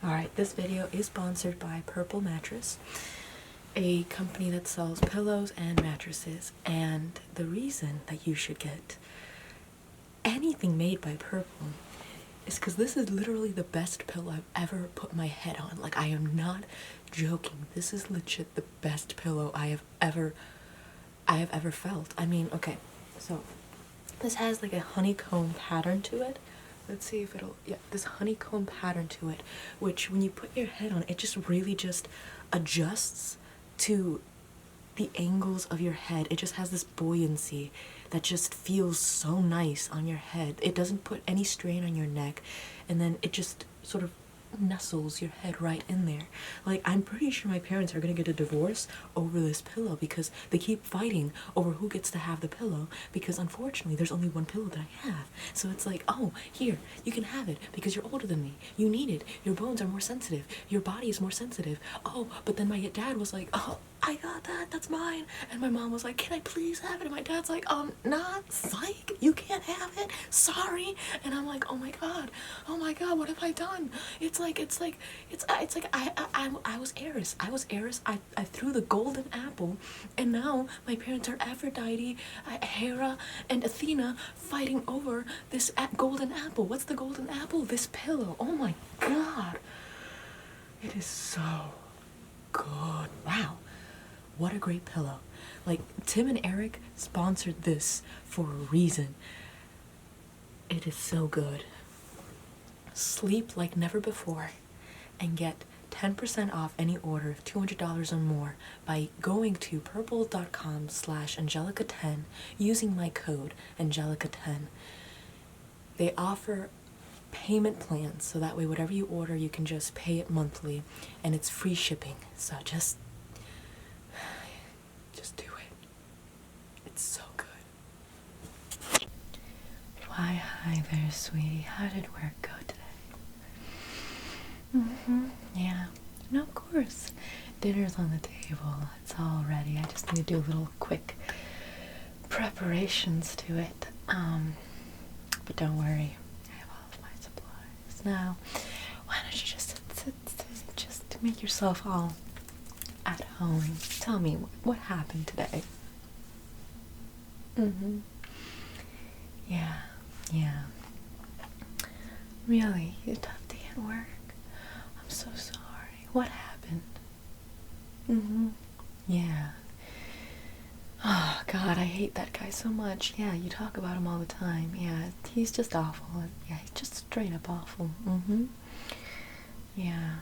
Alright, this video is sponsored by Purple Mattress, a company that sells pillows and mattresses. And the reason that you should get anything made by Purple is because this is literally the best pillow I've ever put my head on. Like, I am not joking. This is legit the best pillow I have ever felt. I mean, okay, so this has like a honeycomb pattern to it. Let's see if it'll, yeah, this honeycomb pattern to it, which when you put your head on, it just really just adjusts to the angles of your head. It just has this buoyancy that just feels so nice on your head. It doesn't put any strain on your neck, and then it just sort of nestles your head right in there. Like, I'm pretty sure my parents are gonna get a divorce over this pillow because they keep fighting over who gets to have the pillow, because unfortunately there's only one pillow that I have. So it's like, oh, here, you can have it because you're older than me, you need it, your bones are more sensitive, your body is more sensitive. Oh, but then my dad was like, oh, I got that, that's mine. And my mom was like, can I please have it? And my dad's like, nah, psych, you can't have it, sorry. And I'm like, oh my god, what have I done? It's like I was Eris. I threw the golden apple, and now my parents are Aphrodite, Hera, and Athena fighting over this golden apple. What's the golden apple? This pillow. Oh my god. It is so good. Wow. What a great pillow. Like, Tim and Eric sponsored this for a reason. It is so good. Sleep like never before and get 10% off any order of $200 or more by going to purple.com/Angelica10 using my code Angelica10. They offer payment plans, so that way whatever you order you can just pay it monthly, and it's free shipping. So just do it. It's so good. Why, hi there, sweetie. How did work go today? Yeah. No, of course. Dinner's on the table. It's all ready. I just need to do little quick preparations to it. But don't worry. I have all of my supplies. Now, why don't you just just make yourself all at home. Tell me, what happened today? Yeah. Really? You had a tough day at work? I'm so sorry. What happened? Yeah. Oh, God, I hate that guy so much. Yeah, you talk about him all the time. Yeah, he's just awful. Yeah, he's just straight up awful. Yeah.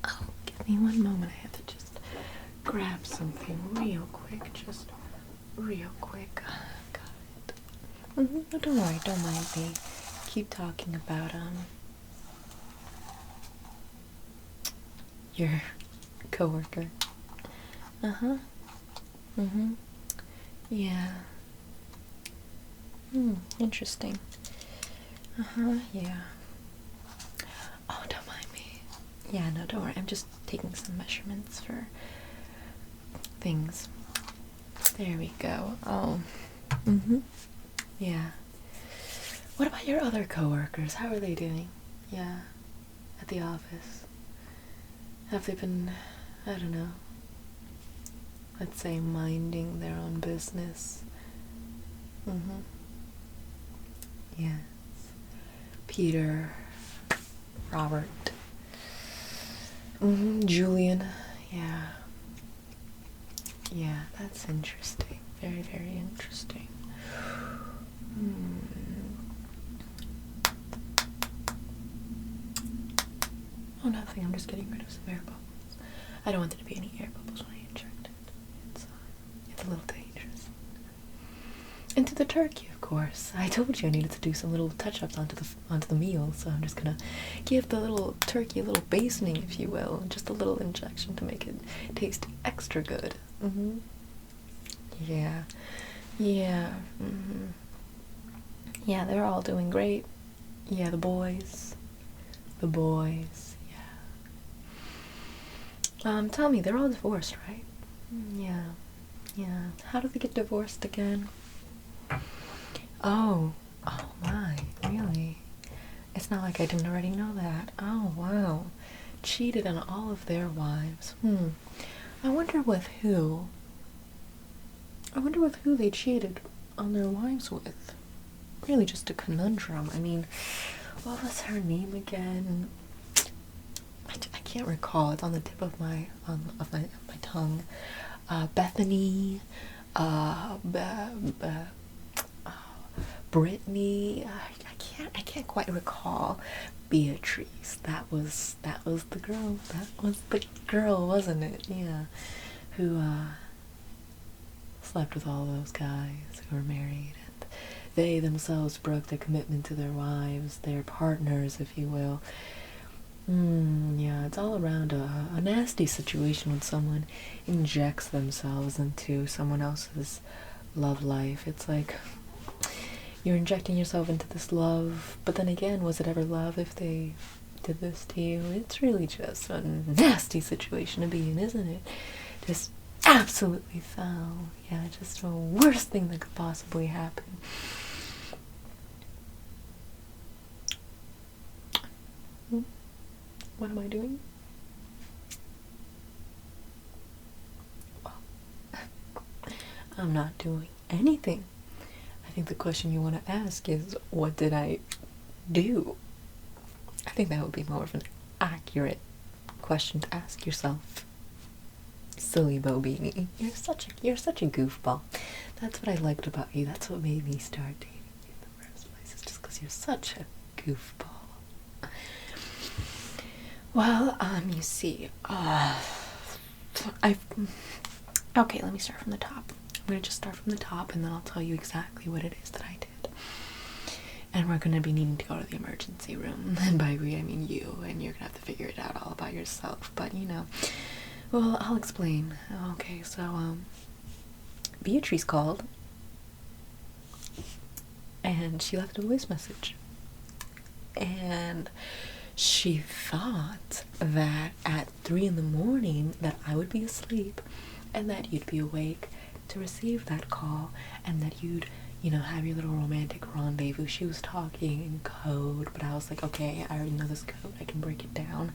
Oh, give me one moment. I have to just grab something real quick. Just real quick. Got it. No, don't worry. Don't mind me. Keep talking about, your coworker. Yeah. Interesting. Yeah. Oh, don't mind me. Yeah, no, don't worry. I'm just taking some measurements for things. There we go. Oh. Yeah. What about your other coworkers? How are they doing? Yeah. At the office. Have they been, I don't know, let's say, minding their own business? Yes. Peter, Robert, Julian. Yeah, that's interesting. Very, very interesting. Oh, nothing. I'm just getting rid of some air bubbles. I don't want there to be any air bubbles when I inject it. It's a little dangerous. Into the turkey, of course. I told you I needed to do some little touch-ups onto the meal, so I'm just gonna give the little turkey a little basting, if you will, just a little injection to make it taste extra good. Yeah. Yeah, they're all doing great. Yeah, the boys. Tell me, they're all divorced, right? Yeah. How do they get divorced again? Oh my, really? It's not like I didn't already know that. Oh, wow. Cheated on all of their wives. I wonder with who. I wonder with who they cheated on their wives with. Really just a conundrum. I mean, what was her name again? I can't recall. It's on the tip of my tongue. Bethany, Brittany. I can't quite recall. Beatrice. That was the girl. That was the girl, wasn't it? Yeah, who slept with all those guys who were married, and they themselves broke their commitment to their wives, their partners, if you will. Yeah, it's all around a nasty situation when someone injects themselves into someone else's love life. It's like you're injecting yourself into this love, but then again, was it ever love if they did this to you? It's really just a nasty situation to be in, isn't it? Just absolutely foul. Yeah, just the worst thing that could possibly happen. What am I doing? Well, I'm not doing anything. I think the question you want to ask is, what did I do? I think that would be more of an accurate question to ask yourself. Silly Bo Beanie. You're such a goofball. That's what I liked about you. That's what made me start dating you in the first place. It's just because you're such a goofball. Well, you see, okay, let me start from the top. I'm gonna just start from the top, and then I'll tell you exactly what it is that I did. And we're gonna be needing to go to the emergency room, and by we I mean you, and you're gonna have to figure it out all about yourself, but well, I'll explain. Okay, so, Beatrice called, and she left a voice message, and she thought that at 3 in the morning that I would be asleep and that you'd be awake to receive that call, and that you'd, have your little romantic rendezvous. She was talking in code, but I was like, okay, I already know this code, I can break it down,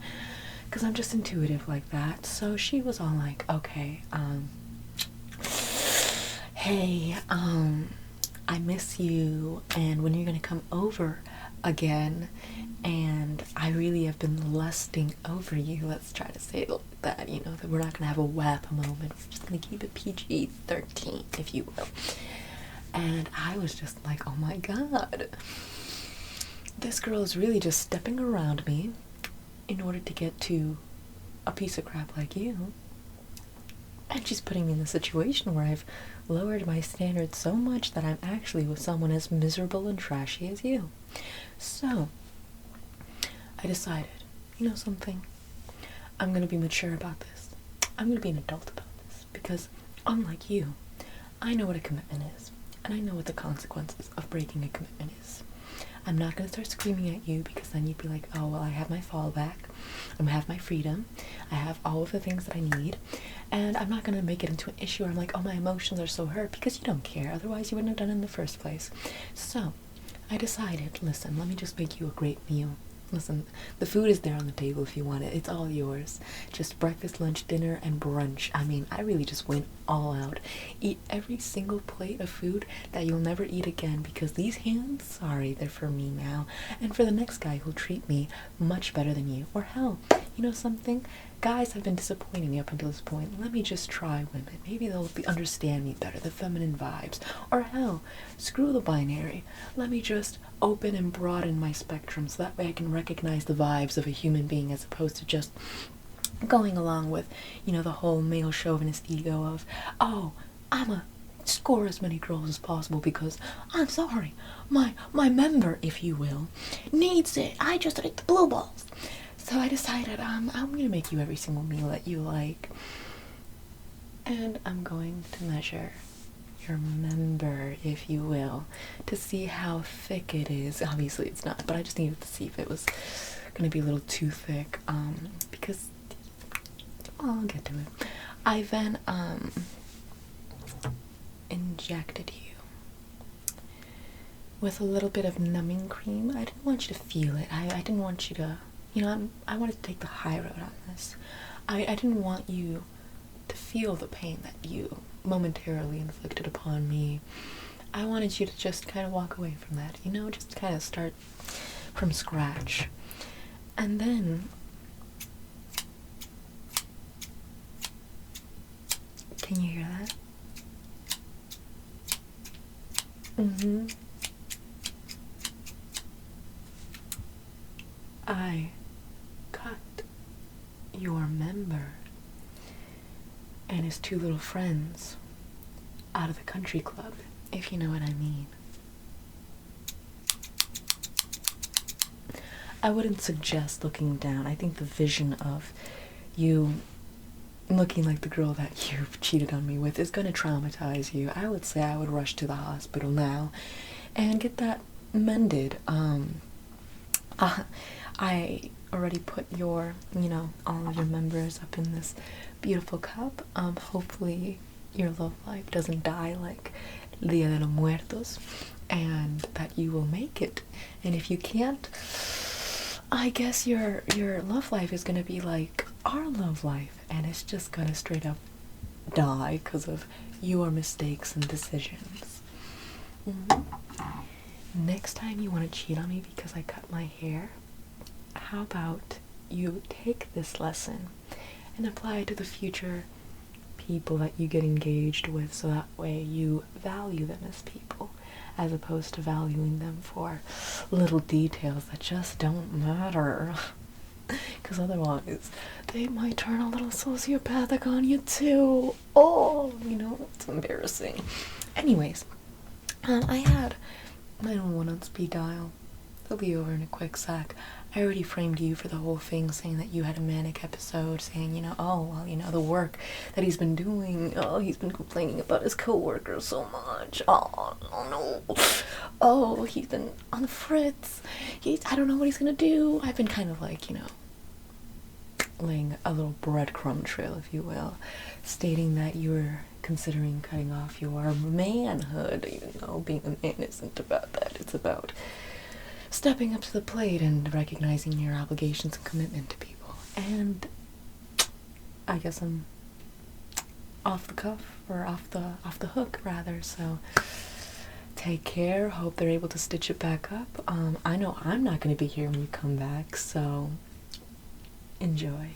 because I'm just intuitive like that. So she was all like, okay, hey, I miss you, and when you're gonna come over again, and I really have been lusting over you. Let's try to say it like that, that we're not gonna have a WAP moment. We're just gonna keep it PG-13, if you will. And I was just like, oh my god, this girl is really just stepping around me in order to get to a piece of crap like you. And she's putting me in a situation where I've lowered my standards so much that I'm actually with someone as miserable and trashy as you. So I decided, something? I'm gonna be mature about this. I'm gonna be an adult about this, because unlike you, I know what a commitment is, and I know what the consequences of breaking a commitment is. I'm not gonna start screaming at you, because then you'd be like, oh, well, I have my fallback, I have my freedom, I have all of the things that I need, and I'm not gonna make it into an issue where I'm like, oh, my emotions are so hurt, because you don't care, otherwise you wouldn't have done it in the first place. So I decided, listen, let me just make you a great meal. Listen, the food is there on the table if you want it. It's all yours. Just breakfast, lunch, dinner, and brunch. I mean, I really just went all out. Eat every single plate of food that you'll never eat again, because these hands, sorry, they're for me now. And for the next guy who'll treat me much better than you. Or hell, you know something? Guys have been disappointing me up until this point. Let me just try women. Maybe they'll understand me better, the feminine vibes. Or hell, screw the binary. Let me just open and broaden my spectrum, so that way I can recognize the vibes of a human being, as opposed to just going along with, the whole male chauvinist ego of, oh, I'ma score as many girls as possible because, I'm sorry, my member, if you will, needs it. I just like the blue balls. So I decided, I'm gonna make you every single meal that you like, and I'm going to measure your member, if you will, to see how thick it is. Obviously it's not, but I just needed to see if it was gonna be a little too thick, because, well, I'll get to it. I then injected you with a little bit of numbing cream. I didn't want you to feel it. I didn't want you to, I wanted to take the high road on this. I didn't want you to feel the pain that you momentarily inflicted upon me. I wanted you to just kind of walk away from that, just kind of start from scratch. And then, can you hear that? I cut your member and his two little friends out of the country club, if you know what I mean. I wouldn't suggest looking down. I think the vision of you looking like the girl that you cheated on me with is going to traumatize you. I would say I would rush to the hospital now and get that mended. I already put your, all of your members up in this beautiful cup. Hopefully your love life doesn't die like Dia de los Muertos, and that you will make it. And if you can't, I guess your love life is gonna be like our love life, and it's just gonna straight up die because of your mistakes and decisions. Next time you want to cheat on me because I cut my hair, how about you take this lesson and apply it to the future people that you get engaged with, so that way you value them as people as opposed to valuing them for little details that just don't matter. Because otherwise they might turn a little sociopathic on you too. Oh, it's embarrassing. Anyways, I had 911 on speed dial. They'll be over in a quick sec. I already framed you for the whole thing, saying that you had a manic episode, saying, the work that he's been doing, he's been complaining about his coworkers so much. Oh no. Oh, he's been on the fritz. I don't know what he's gonna do. I've been kind of like, laying a little breadcrumb trail, if you will, stating that you were considering cutting off your manhood, even though being a man isn't about that. It's about stepping up to the plate and recognizing your obligations and commitment to people. And I guess I'm off the cuff, or off the hook rather, so take care. Hope they're able to stitch it back up. I know I'm not going to be here when you come back, so enjoy.